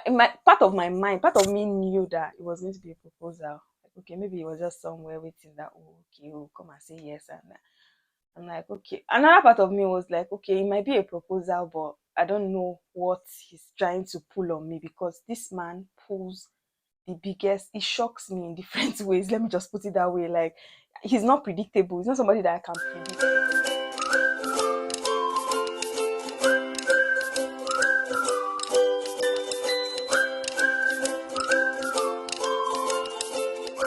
in my part of my mind, part of me knew that it was going to be a proposal. Like, okay, maybe it was just somewhere waiting that, oh, okay, oh, come and say yes. And I'm like, okay. Another part of me was like, okay, it might be a proposal, but I don't know what he's trying to pull on me, because this man pulls the biggest. It shocks me in different ways. Let me just put it that way. Like, he's not predictable. He's not somebody that I can predict.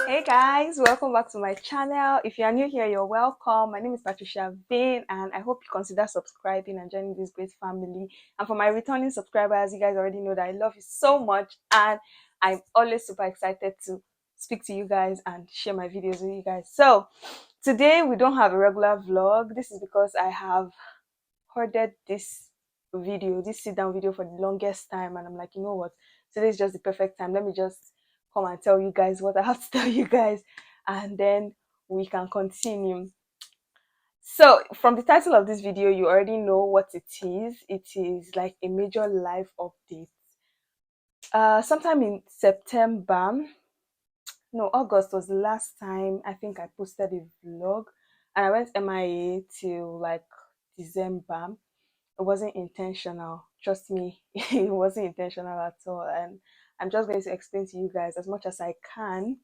Hey guys, welcome back to my channel. If you are new here, you're welcome. My name is Patricia-Vin, and I hope you consider subscribing and joining this great family. And for my returning subscribers, you guys already know that I love you so much, and I'm always super excited to speak to you guys and share my videos with you guys. So today we don't have a regular vlog. This is because I have hoarded this video, this sit down video, for the longest time, and I'm like, you know what, today is just the perfect time. Let me just come and tell you guys what I have to tell you guys, and then we can continue. So from the title of this video, you already know what it is. It is like a major life update. Sometime in September, no, August was the last time I think I posted a vlog, and I went MIA till like December. It wasn't intentional. Trust me, it wasn't intentional at all. And I'm just going to explain to you guys as much as I can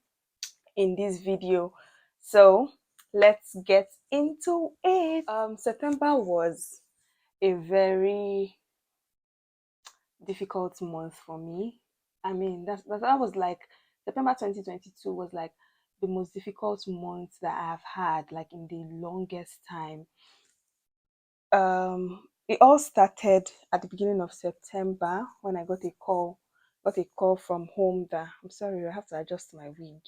in this video. So let's get into it. September was a very difficult month for me. I mean, that was like September 2022 was like the most difficult month that I've had, like in the longest time. It all started at the beginning of September when I got a call from home that, I'm sorry, I have to adjust my wig.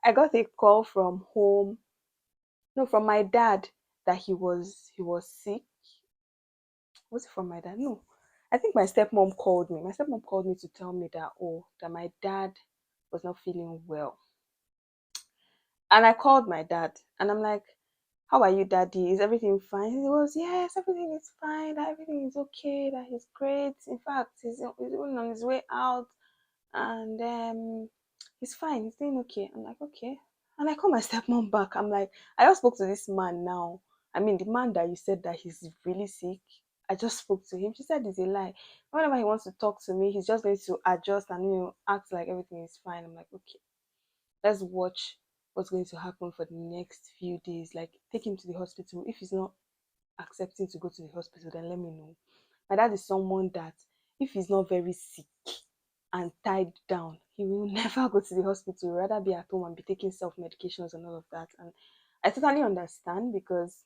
I got a call from home, no, from my dad, that he was sick. Was it from my dad? No. I think my stepmom called me. My stepmom called me to tell me that, oh, that my dad was not feeling well. And I called my dad and I'm like, how are you, daddy? Is everything fine? He goes, yes, everything is fine, that everything is okay, that he's great. In fact, he's even on his way out, and he's fine, he's doing okay. I'm like, okay. And I call my stepmom back. I'm like, I just spoke to this man now. I mean, the man that you said that he's really sick, I just spoke to him. She said it's a lie. Whenever he wants to talk to me, he's just going to adjust and act like everything is fine. I'm like, okay, let's watch what's going to happen for the next few days. Like, take him to the hospital. If he's not accepting to go to the hospital, then let me know. My dad is someone that, if he's not very sick and tied down, he will never go to the hospital. He'll rather be at home and be taking self medications and all of that. And I totally understand, because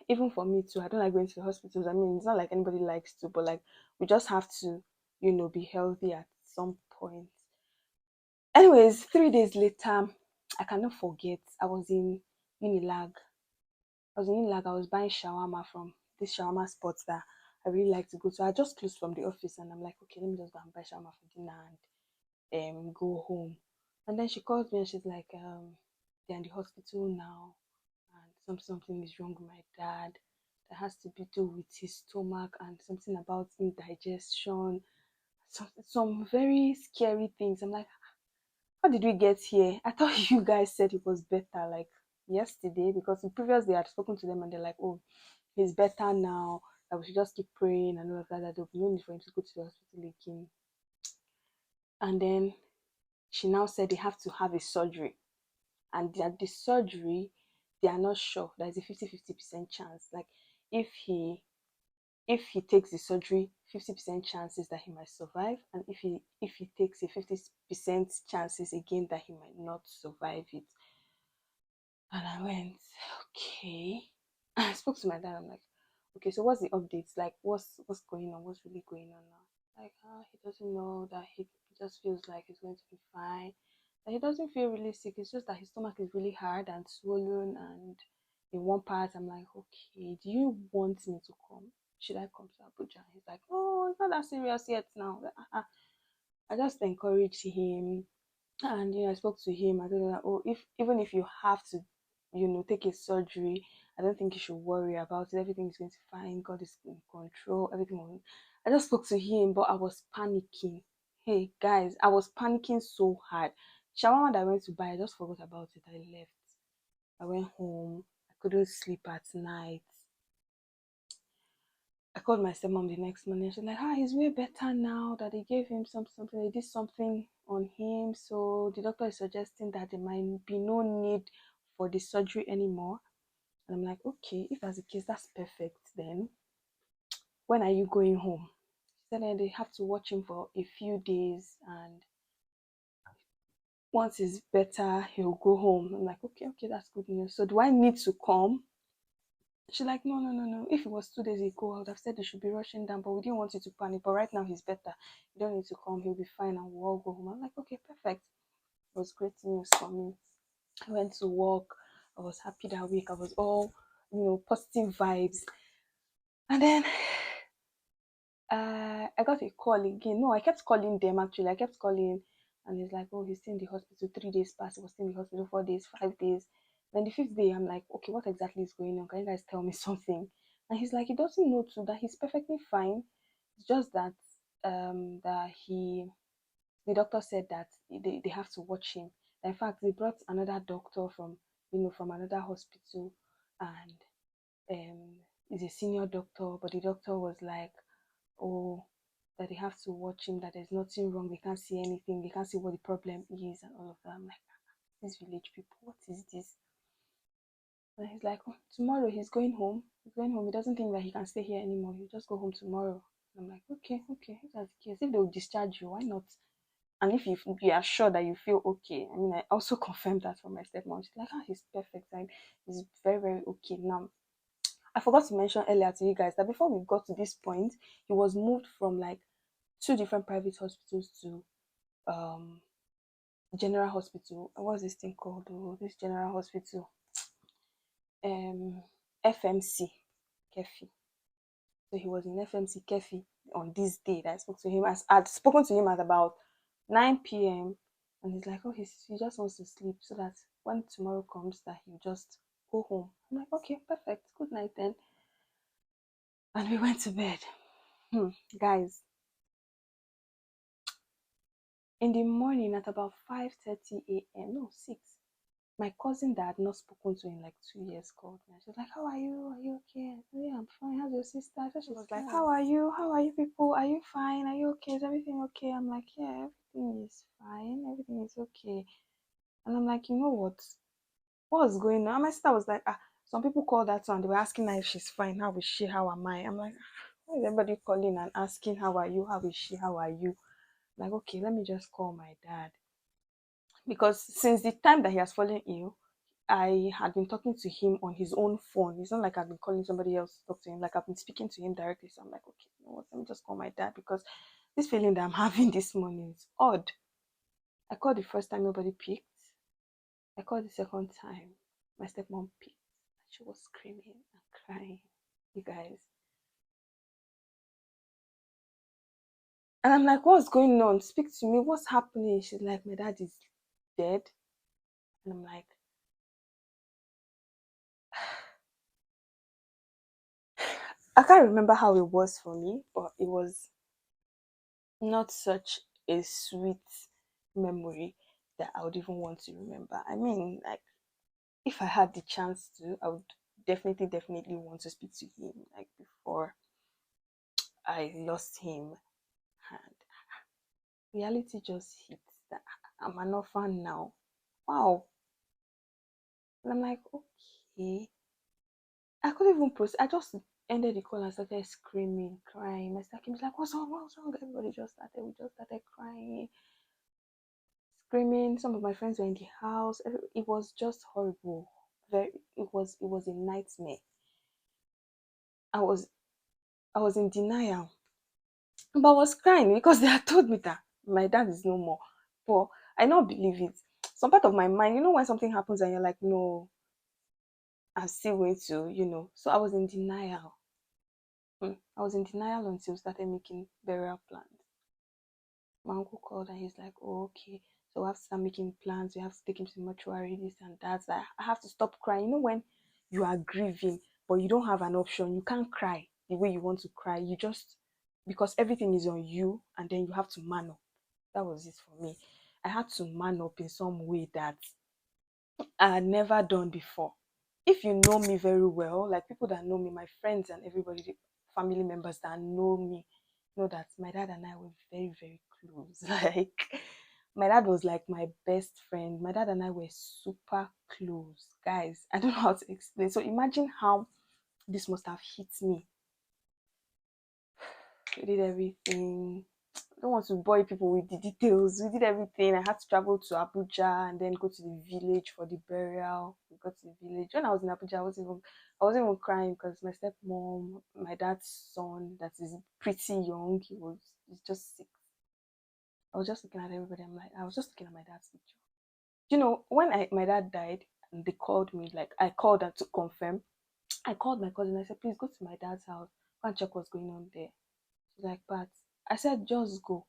even for me too, I don't like going to the hospitals. I mean, it's not like anybody likes to, but like, we just have to, be healthy at some point. Anyways, 3 days later, I cannot forget, I was in Unilag. I was buying shawarma from this shawarma spot that I really like to go to. I just closed from the office and I'm like, okay, let me just go and buy shawarma for dinner and go home. And then she calls me and she's like, they're in the hospital now, and something is wrong with my dad. That has to be do with his stomach and something about indigestion. Some very scary things. I'm like, how did we get here? I thought you guys said it was better like yesterday, because the previous day I had spoken to them and they're like, oh, he's better now, that we should just keep praying and all of that, that there'll be no need for him to go to the hospital again. And then she now said they have to have a surgery, and that the surgery, they are not sure. There's a 50-50% chance. Like, if he takes the surgery, 50% chances that he might survive, and if he takes a 50% chances again that he might not survive it. And I went, okay. I spoke to my dad. I'm like, okay, so what's the updates? Like, what's going on? What's really going on now? Like, he doesn't know, that he just feels like he's going to be fine. That he doesn't feel really sick. It's just that his stomach is really hard and swollen, and in one part, I'm like, okay, do you want me to come? Should I come to Abuja? He's like, oh, it's not that serious yet now. I just encouraged him, and I spoke to him. I told him that, oh, if even if you have to, take a surgery, I don't think you should worry about it. Everything is going to be fine. God is in control. Everything will. I just spoke to him, but I was panicking. Hey guys, I was panicking so hard. Shawarma that I went to buy, I just forgot about it. I left. I went home. I couldn't sleep at night. I called my stepmom the next morning. She's like, "Ah, he's way better now that they gave him something. They did something on him. So the doctor is suggesting that there might be no need for the surgery anymore." And I'm like, "Okay, if that's the case, that's perfect. Then when are you going home?" She said that they have to watch him for a few days, and once he's better, he'll go home. I'm like, "Okay, okay, that's good news. So do I need to come?" She's like, "No, no, no, no. If it was 2 days ago, I would have said they should be rushing down, but we didn't want you to panic. But right now, he's better. You don't need to come. He'll be fine, and we'll all go home." I'm like, "Okay, perfect." It was great news for me. I went to work. I was happy that week. I was all, positive vibes. And then I got a call again. No, I kept calling them actually. I kept calling, and he's like, "Oh, he's still in the hospital. 3 days past. He was still in the hospital. 4 days, 5 days." Then the fifth day, I'm like, "Okay, what exactly is going on? Can you guys tell me something?" And he's like, he doesn't know too. That he's perfectly fine. It's just that the doctor said that they have to watch him. In fact, they brought another doctor from from another hospital, and he's a senior doctor, but the doctor was like, "Oh, that they have to watch him, that there's nothing wrong, they can't see anything, they can't see what the problem is," and all of that. I'm like, "These village people, what is this?" And he's like, "Oh, tomorrow he's going home. He's going home. He doesn't think that he can stay here anymore. He'll just go home tomorrow." And I'm like, "Okay, okay, if that's the case, if they'll discharge you, why not?" And if you are sure that you feel okay, I mean, I also confirmed that from my stepmom. She's like, "Ah, he's perfect. Like, he's very, very okay now." I forgot to mention earlier to you guys that before we got to this point, he was moved from like two different private hospitals to um general hospital. What's this thing called? Oh, this general hospital, um, FMC, Kefi. So he was in FMC Kefi on this day that I spoke to him. As I'd spoken to him at about 9 p.m. and he's like, "Oh, he just wants to sleep so that when tomorrow comes, that he'll just go home." I'm like, "Okay, perfect. Good night then." And we went to bed. Guys, in the morning at about 5:30 a.m., no, 6, my cousin that had not spoken to in like 2 years called me. She was like, "How are you? Are you okay?" I said, "Yeah, I'm fine. How's your sister?" So she was like, "How are you? How are you people? Are you fine? Are you okay? Is everything okay?" I'm like, "Yeah, everything is fine. Everything is okay." And I'm like, "You know what? What's going on?" And my sister was like, "Ah, some people called that one. They were asking her if she's fine. How is she? How am I?" I'm like, "Why is everybody calling and asking how are you? How is she? How are you?" Like, okay, let me just call my dad. Because since the time that he has fallen ill, I had been talking to him on his own phone. It's not like I've been calling somebody else to talk to him. Like I've been speaking to him directly. So I'm like, "Okay, you know what? Let me just call my dad because this feeling that I'm having this morning is odd." I called the first time, nobody picked. I called the second time. My stepmom picked. She was screaming and crying. You guys. And I'm like, "What's going on? Speak to me. What's happening?" She's like, "My dad is dead." And I'm like, I can't remember how it was for me, but it was not such a sweet memory that I would even want to remember. I mean, like, if I had the chance to, I would definitely, definitely want to speak to him, like, before I lost him. And reality just hit that I'm an orphan now. Wow. And I'm like, okay. I couldn't even proceed. I just ended the call and started screaming, crying. My sister came, was like, "What's wrong? What's wrong?" Everybody just started, we just started crying, screaming. Some of my friends were in the house. It was just horrible. Very, it was a nightmare. I was I was in denial, but I was crying because they had told me that my dad is no more. But I don't believe it. Some part of my mind, when something happens and you're like, "No, I'm still going to," So I was in denial. I was in denial until we started making burial plans. My uncle called and he's like, "Oh, okay. So we have to start making plans. We have to take him to the mortuary, this and that." Like, I have to stop crying. When you are grieving, but you don't have an option, you can't cry the way you want to cry. You just because everything is on you, and then you have to man up. That was it for me. I had to man up in some way that I had never done before. If you know me very well, like people that know me, my friends and everybody, the family members that know me, know that my dad and I were very, very close. Like, my dad was like my best friend. My dad and I were super close. Guys, I don't know how to explain. So imagine how this must have hit me. We did everything. I don't want to bore people with the details. We did everything. I had to travel to Abuja and then go to the village for the burial. We got to the village. When I was in Abuja, I wasn't even crying because my stepmom, my dad's son, that is pretty young, he's just sick. I was just looking at everybody. I was just looking at my dad's picture. When my dad died and they called me, like I called her to confirm. I called my cousin. I said, please go to my dad's house. Go and check what's going on there. She's like, but I said, just go.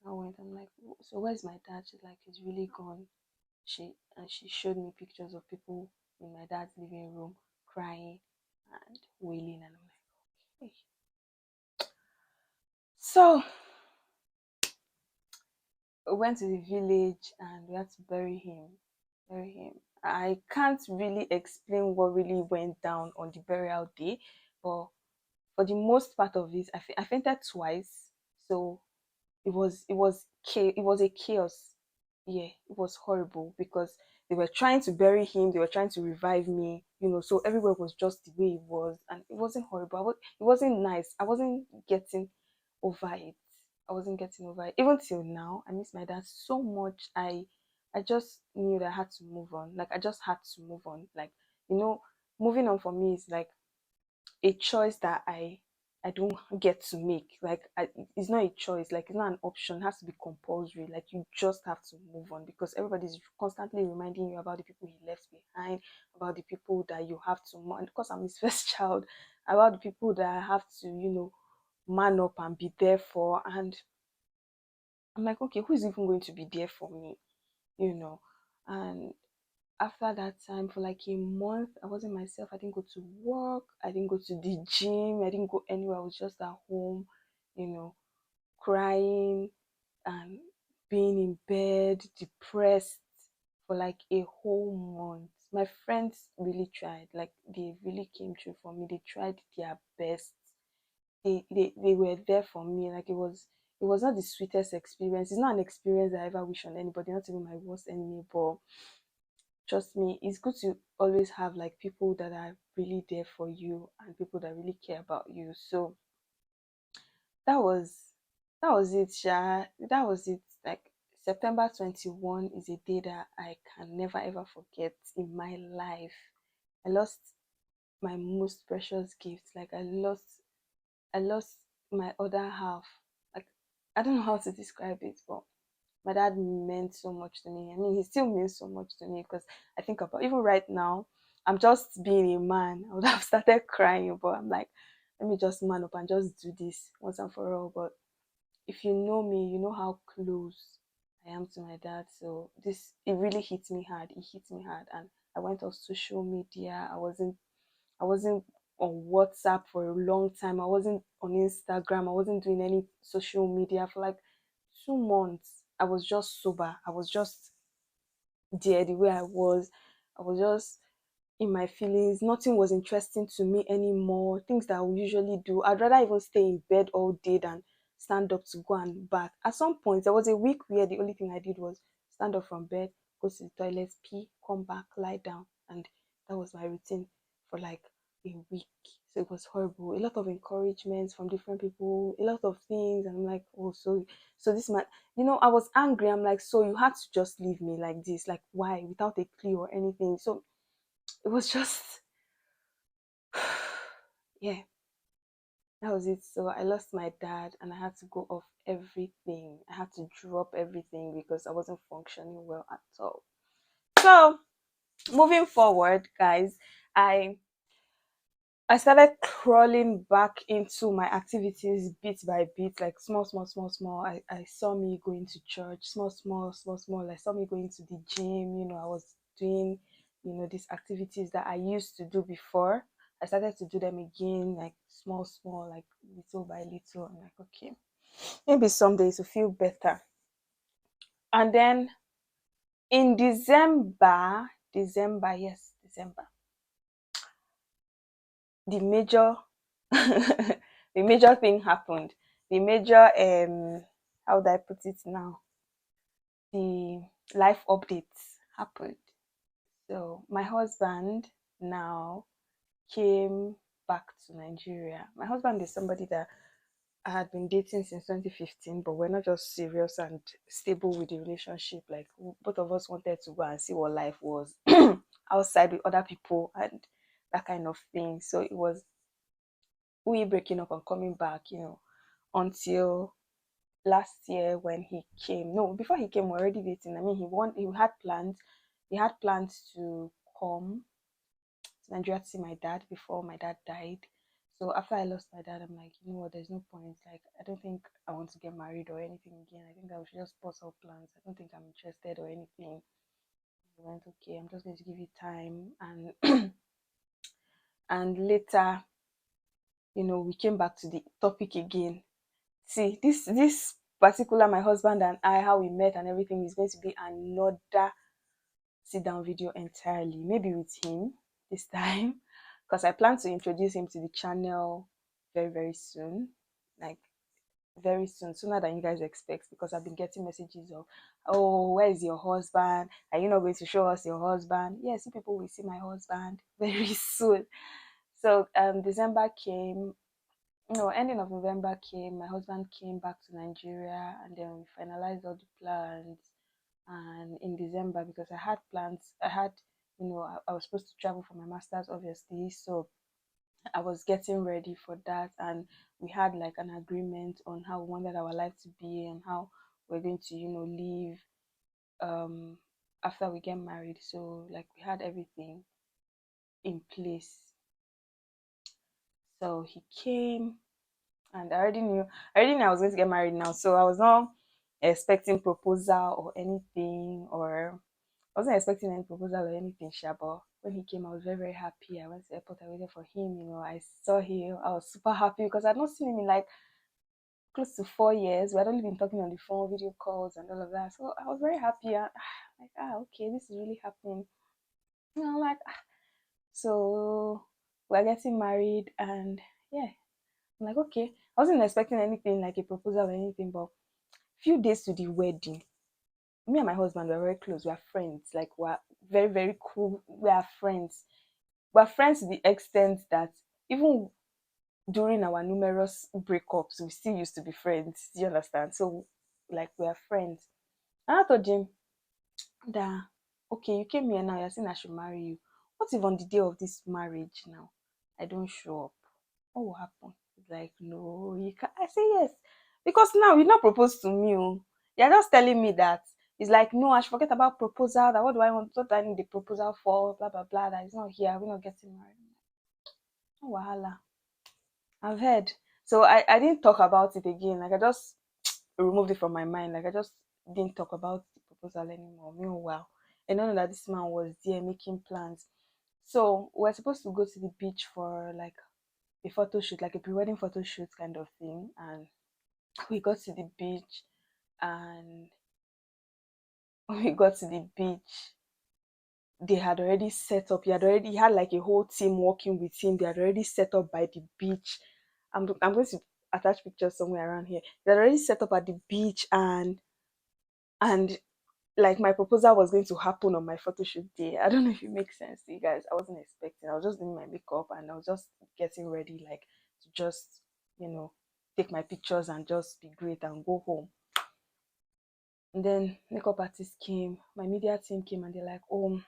I went. I'm like, so where's my dad? She's like, he's really gone. She showed me pictures of people in my dad's living room crying and wailing, and I'm like, hey. So we went to the village and we had to bury him. Bury him. I can't really explain what really went down on the burial day, but for the most part of it, I fainted twice. So it was a chaos. Yeah, it was horrible because they were trying to bury him, they were trying to revive me, so everywhere was just the way it was, and it wasn't horrible. It wasn't nice. I wasn't getting over it. I wasn't getting over it. Even till now, I miss my dad so much. I just knew that I had to move on. Like I just had to move on. Like, moving on for me is like a choice that I don't get to make. Like it's not a choice. Like it's not an option. It has to be compulsory. Like you just have to move on because everybody's constantly reminding you about the people he left behind, about the people that you have to man. Because I'm his first child, about the people that I have to man up and be there for. And I'm like, okay, who is even going to be there for me? You know, and after that time for like a month I wasn't myself. I didn't go to work, I didn't go to the gym, I didn't go anywhere. I was just at home, you know crying and being in bed depressed for like a whole month. My friends really tried, like they really came through for me. They tried their best. They were there for me. Like it was not the sweetest experience. It's not an experience that I ever wish on anybody, not even my worst enemy. But trust me, it's good to always have like people that are really there for you and people that really care about you. So that was that was it, Sha. That was it. Like September 21 is a day that I can never ever forget in my life. I lost my most precious gift. Like I lost my other half. Like I don't know how to describe it, but my dad meant so much to me. I mean, he still means so much to me because I think about even right now, I'm just being a man. I would have started crying, but I'm like, let me just man up and just do this once and for all. But if you know me, you know how close I am to my dad. So it really hit me hard. It hit me hard, and I went off social media. I wasn't on WhatsApp for a long time. I wasn't on Instagram. I wasn't doing any social media for like 2 months. I was just sober. I was just there the way I was. I was just in my feelings. Nothing was interesting to me anymore. Things that I would usually do. I'd rather even stay in bed all day than stand up to go and bath. At some point, there was a week where the only thing I did was stand up from bed, go to the toilet, pee, come back, lie down. And that was my routine for like a week. So it was horrible. A lot of encouragements from different people, a lot of things. And I'm like, oh, so this man, I was angry. I'm like, so you had to just leave me like this, like why, without a clue or anything. So it was just yeah, that was it. So I lost my dad and I had to go off everything. I had to drop everything because I wasn't functioning well at all. So moving forward, guys, I started crawling back into my activities bit by bit, like small, small, small, small. I saw me going to church, small, small, small, small. I saw me going to the gym. I was doing, these activities that I used to do before. I started to do them again, like small, small, like little by little. I'm like, okay, maybe someday to feel better. And then in December, yes, December, the major, the major thing happened. The major, how would I put it now? The life updates happened. So my husband now came back to Nigeria. My husband is somebody that I had been dating since 2015, but we're not just serious and stable with the relationship. Like both of us wanted to go and see what life was outside with other people and that kind of thing. So it was we breaking up and coming back, until last year when he came. No, before he came, we were already dating. I mean, he had plans to come to Nigeria to see my dad before my dad died. So after I lost my dad, I'm like, you know what, there's no point. Like, I don't think I want to get married or anything again. I think I should just pause all plans. I don't think I'm interested or anything. He went, okay, I'm just going to give you time. And and later, we came back to the topic again. See, this particular my husband and I, how we met and everything is going to be another sit down video entirely, maybe with him this time, because I plan to introduce him to the channel very, very soon. Like, very soon, sooner than you guys expect, because I've been getting messages of, oh, where is your husband? Are you not going to show us your husband? Yes, you people will see my husband very soon. So December came, no, ending of November came, my husband came back to Nigeria, and then we finalized all the plans. And in December, because I had plans, I was supposed to travel for my master's, obviously. So I was getting ready for that, and we had like an agreement on how we wanted our life to be and how we're going to, live um after we get married. So like we had everything in place. So he came, and I already knew I was going to get married now. So I was not expecting proposal or anything, or I wasn't expecting any proposal or anything, sha, but when he came, I was very, very happy. I went to the airport, I waited for him, I saw him, I was super happy because I'd not seen him in like close to 4 years. We had only been talking on the phone, video calls, and all of that. So I was very happy. Like, okay, this is really happening. Like, so we're getting married, and yeah, I'm like, okay. I wasn't expecting anything like a proposal or anything, but few days to the wedding, me and my husband were very close. We are friends. Like, we're very, very cool. We are friends. We're friends to the extent that even during our numerous breakups, we still used to be friends. Do you understand? So, like, we are friends. And I told him that, okay, you came here now, you're saying I should marry you. What if on the day of this marriage now, I don't show up? What will happen? He's like, no, you can't. I say, yes. Because now you not proposed to me. Oh. You're just telling me that. It's like, no, I should forget about proposal. That what do I want? What do I need the proposal for? Blah, blah, blah. That is not here. We're not getting married. Oh, wahala. I've heard. So I didn't talk about it again. Like, I just removed it from my mind. Like, I just didn't talk about the proposal anymore. Meanwhile, I know that this man was there making plans. So we're supposed to go to the beach for like a photo shoot, like a pre-wedding photo shoot kind of thing. And we got to the beach, and we got to the beach. They had already set up. He had like a whole team working with him. They had already set up by the beach. I'm going to attach pictures somewhere around here. They had already set up at the beach, and like my proposal was going to happen on my photo shoot day. I don't know if it makes sense to you guys. I wasn't expecting. I was just doing my makeup, and I was just getting ready, like to just you know take my pictures and just be great and go home. And then makeup artist came, my media team came, and they're like, "Oh,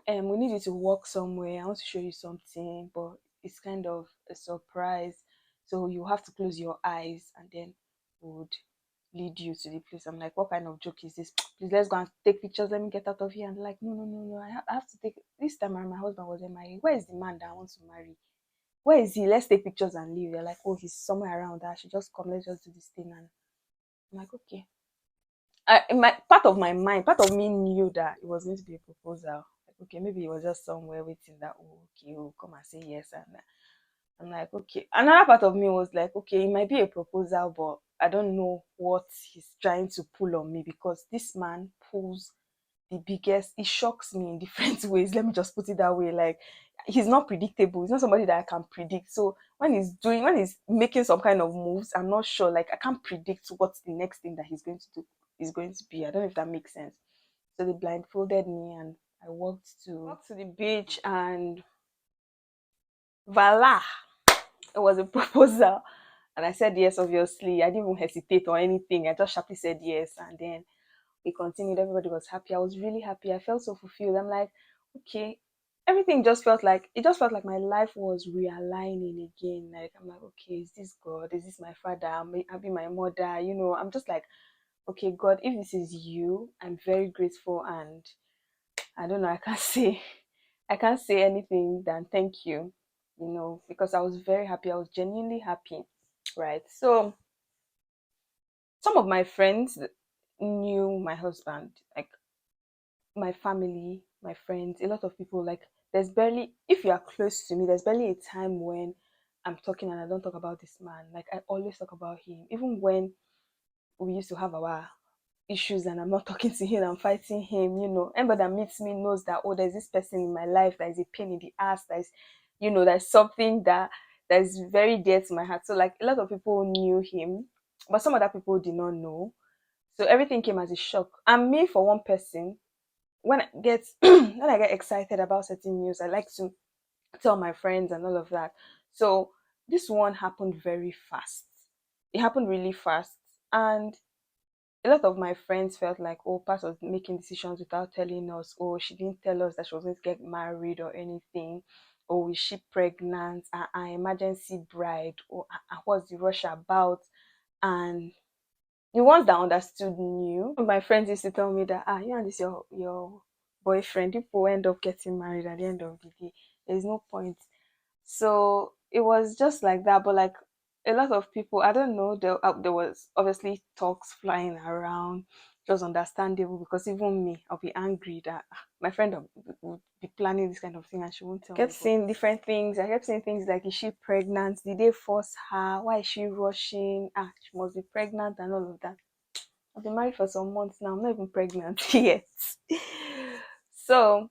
we need you to work somewhere. I want to show you something, but it's kind of a surprise. So you have to close your eyes, and then we would lead you to the place." I'm like, what kind of joke is this? Please, let's go and take pictures. Let me get out of here. And they're like, no, no, no, no. I have to take this time around. My husband was MIA. Where is the man that I want to marry? Where is he? Let's take pictures and leave. They're like, oh, he's somewhere around. I should just come. Let's just do this thing. And I'm like, okay. In my part of my mind, part of me knew that it was going to be a proposal. okay, maybe he was just somewhere waiting that, oh, okay, he'll come and say yes. And I'm like, okay. Another part of me was like, okay, it might be a proposal, but I don't know what he's trying to pull on me, because this man pulls the biggest. It shocks me in different ways. Let me just put it that way. Like, he's not predictable. He's not somebody that I can predict. So when he's making some kind of moves, I'm not sure. Like, I can't predict what's the next thing that he's going to do is going to be. I don't know if that makes sense. So they blindfolded me and I walked to the beach, and voila, it was a proposal. And I said yes, obviously. I didn't even hesitate or anything. I just sharply said yes. And then we continued. Everybody was happy. I was really happy. I felt so fulfilled. I'm like, okay, everything just felt like, it just felt like my life was realigning again. Like, I'm like, okay, is this God? Is this my father? I'll be my mother. I'm just like, okay, God, if this is you, I'm very grateful. And I don't know, I can't say anything than thank you, because I was very happy. I was genuinely happy, right? So some of my friends knew my husband, like my family, my friends, a lot of people. Like, there's barely, if you are close to me, there's barely a time when I'm talking and I don't talk about this man. Like, I always talk about him, even when we used to have our issues and I'm not talking to him, I'm fighting him. Anybody that meets me knows that, oh, there's this person in my life that is a pain in the ass, there's something that is very dear to my heart. So, like, a lot of people knew him, but some other people did not know. So everything came as a shock. And me, for one person, when I get when I get excited about certain news, I like to tell my friends and all of that. So this one happened very fast. It happened really fast. And a lot of my friends felt like, oh, Pat was making decisions without telling us. Oh, she didn't tell us that she was going to get married or anything. Or is she pregnant? Emergency bride? Or what's the rush about? And the ones that understood knew. My friends used to tell me that, you and this your boyfriend, people end up getting married at the end of the day. There's no point. So it was just like that. But like, a lot of people, I don't know, there was obviously talks flying around. It was understandable, because even me, I'll be angry that my friend would be planning this kind of thing and she won't tell me. I kept saying different things. I kept saying things like, is she pregnant? Did they force her? Why is she rushing? She must be pregnant and all of that. I've been married for some months now. I'm not even pregnant yet. So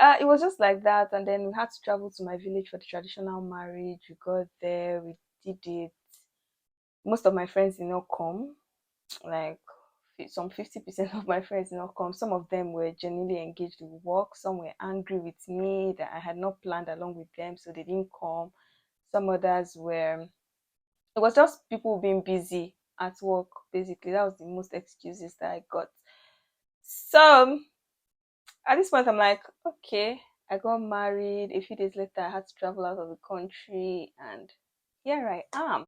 it was just like that. And then we had to travel to my village for the traditional marriage. We got there, we did it. Most of my friends did not come. Like, some 50% of my friends did not come. Some of them were genuinely engaged in work. Some were angry with me that I had not planned along with them, so they didn't come. Some others were, it was just people being busy at work, basically. That was the most excuses that I got. So at this point, I'm like, okay, I got married. A few days later, I had to travel out of the country, and here I am.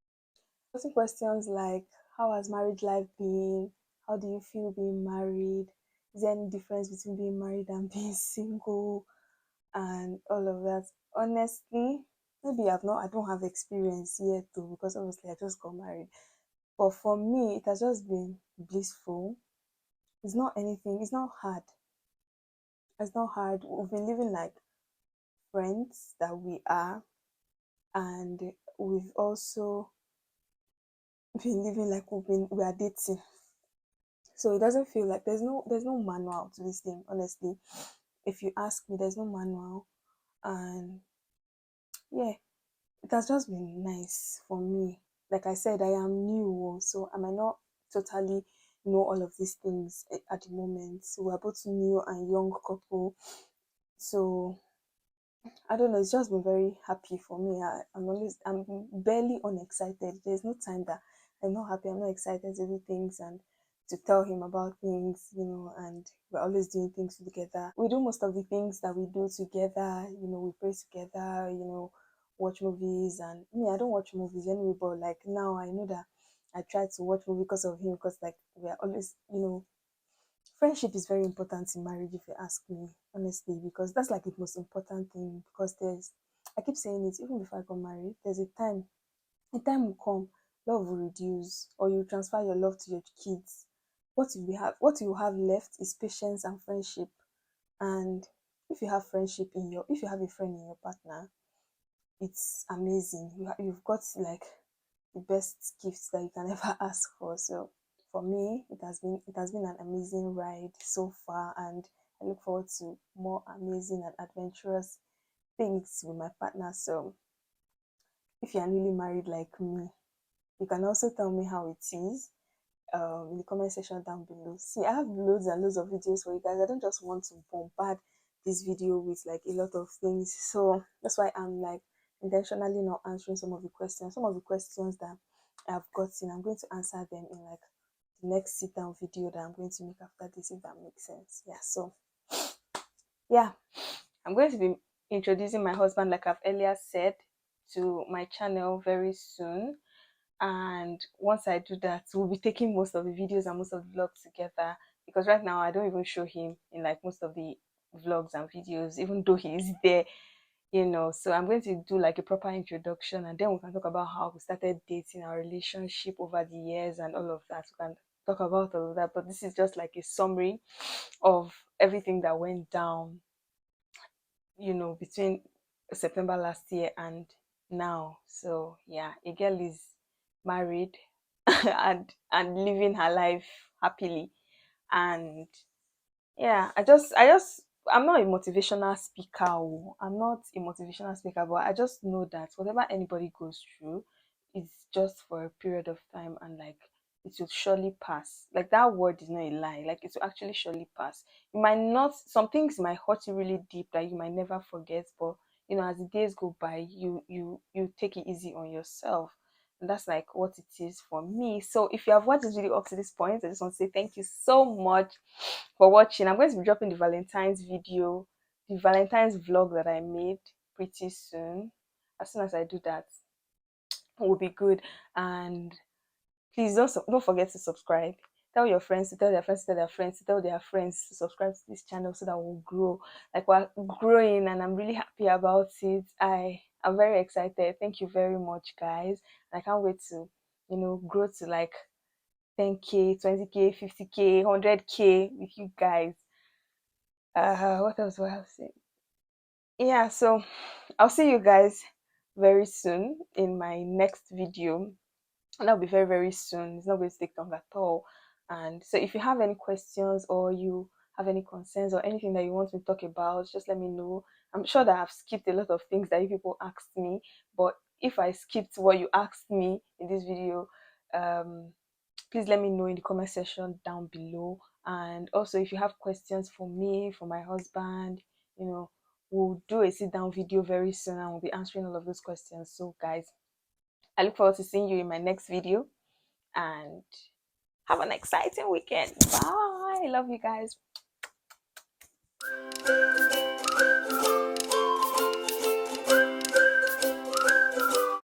Asking questions like, how has marriage life been? How do you feel being married? Is there any difference between being married and being single? And all of that. Honestly, maybe I don't have experience yet though, because obviously I just got married. But for me, it has just been blissful. It's not anything, it's not hard. It's not hard. We've been living like friends that we are, and we've also been living like we are dating. So it doesn't feel like there's no manual to this thing, honestly. If you ask me, there's no manual. And yeah, it has just been nice for me. Like I said, I am new, so I might not totally know all of these things at the moment. So we're both new and young couple. So I don't know, it's just been very happy for me. I'm barely unexcited. There's no time that I'm not happy, I'm not excited to do things and to tell him about things, and we're always doing things together. We do most of the things that we do together, we pray together, watch movies. And me, I don't watch movies anyway, but like now I know that I try to watch movie because of him, because like we're always, friendship is very important in marriage, if you ask me, honestly, because that's like the most important thing. Because I keep saying it, even before I got married, there's a time will come, love will reduce, or you transfer your love to your kids. What you have left is patience and friendship. And if you have friendship in your, if you have a friend in your partner, it's amazing. You've got like the best gifts that you can ever ask for. So for me, it has been an amazing ride so far, and I look forward to more amazing and adventurous things with my partner. So if you're newly married like me, you can also tell me how it is in the comment section down below. See, I have loads and loads of videos for you guys. I don't just want to bombard this video with like a lot of things. So that's why I'm like intentionally not answering some of the questions. Some of the questions that I've gotten, I'm going to answer them in like the next sit down video that I'm going to make after this, if that makes sense. Yeah, so yeah, I'm going to be introducing my husband, like I've earlier said, to my channel very soon. And once I do that, we'll be taking most of the videos and most of the vlogs together, because right now I don't even show him in like most of the vlogs and videos, even though he is there, so I'm going to do like a proper introduction, and then we can talk about how we started dating, our relationship over the years and all of that. We can talk about all of that, but this is just like a summary of everything that went down, between September last year and now. So yeah, a girl is married and living her life happily. And yeah, I'm not a motivational speaker. I'm not a motivational speaker, but I just know that whatever anybody goes through is just for a period of time, and like it will surely pass. Like that word is not a lie. Like it will actually surely pass. You might not, some things might hurt you really deep that you might never forget, but as the days go by, you take it easy on yourself. And that's like what it is for me. So if you have watched this video up to this point, I just want to say thank you so much for watching. I'm going to be dropping the Valentine's video, the Valentine's vlog that I made pretty soon. As soon as I do that, it will be good. And please don't forget to subscribe. Tell your friends to tell their friends to tell their friends to tell their friends to subscribe to this channel, so that we'll grow. Like we're growing, and I'm really happy about it. I'm very excited. Thank you very much, guys. I can't wait to grow to like 10K, 20K, 50K, 100K with you guys. What else do I have to say? Yeah, so I'll see you guys very soon in my next video. And that'll be very, very soon. It's not going to take long at all. And so if you have any questions, or you have any concerns, or anything that you want me to talk about, just let me know. I'm sure that I've skipped a lot of things that you people asked me, but if I skipped what you asked me in this video, um please let me know in the comment section down below. And also, if you have questions for me, for my husband, we'll do a sit down video very soon, and we'll be answering all of those questions. So guys, I look forward to seeing you in my next video, and have an exciting weekend. Bye. Love you guys.